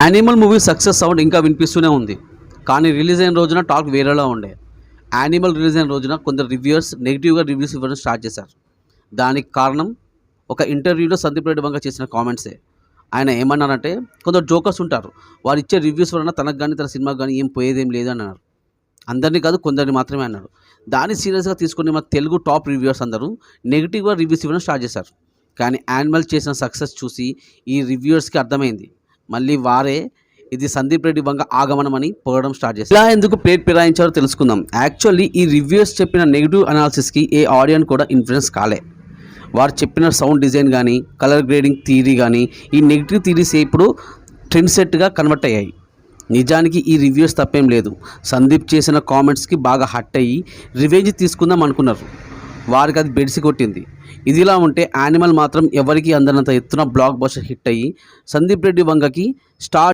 Animal movie success sound ఇంకా వినిపిస్తూనే ఉంది. కానీ రిలీజ్ అయిన రోజున టాక్ వేరేలా ఉండే. యానిమల్ రిలీజ్ అయిన రోజున కొందరు రివ్యూయర్స్ నెగిటివ్గా రివ్యూస్ ఇవ్వడం స్టార్ట్ చేశారు. దానికి కారణం ఒక ఇంటర్వ్యూలో సందీప్ రెడ్డి వంగ చేసిన కామెంట్సే. ఆయన ఏమన్నారంటే, కొందరు జోకర్స్ ఉంటారు, వారు ఇచ్చే రివ్యూస్ వలన తనకు కానీ తన సినిమాకి కానీ ఏం పోయేదేం లేదు అని అన్నారు. అందరినీ కాదు, కొందరిని మాత్రమే అన్నాడు. దాన్ని సీరియస్గా తీసుకుని మన తెలుగు టాప్ రివ్యూవర్స్ అందరూ నెగిటివ్గా రివ్యూస్ ఇవ్వడం స్టార్ట్ చేశారు. కానీ యానిమల్ చేసిన సక్సెస్ చూసి ఈ రివ్యూవర్స్కి అర్థమైంది, మళ్ళీ వారే ఇది సందీప్ రెడ్డి వంగ ఆగమనం అని పొగడం స్టార్ట్ చేశారు. ఇలా ఎందుకు ప్లేట్ ఫిరాయించారో తెలుసుకుందాం. యాక్చువల్లీ ఈ రివ్యూస్ చెప్పిన నెగిటివ్ అనాలిసిస్కి ఏ ఆడియన్స్ కూడా ఇన్ఫ్లుయెన్స్ కాలే. వారు చెప్పిన సౌండ్ డిజైన్ కానీ, కలర్ గ్రేడింగ్ థియరీ కానీ, ఈ నెగిటివ్ థియరీస్ ఇప్పుడు ట్రెండ్ సెట్గా కన్వర్ట్ అయ్యాయి. నిజానికి ఈ రివ్యూస్ తప్పేం లేదు. సందీప్ చేసిన కామెంట్స్కి బాగా హట్ అయ్యి రివెంజ్ తీసుకుందాం అనుకున్నారు. వారికి అది బెడిసి కొట్టింది. ఇదిలా ఉంటే యానిమల్ మాత్రం ఎవరికి అందనంత ఎత్తున బ్లాక్ బస్టర్ హిట్ అయ్యి సందీప్ రెడ్డి వంగకి స్టార్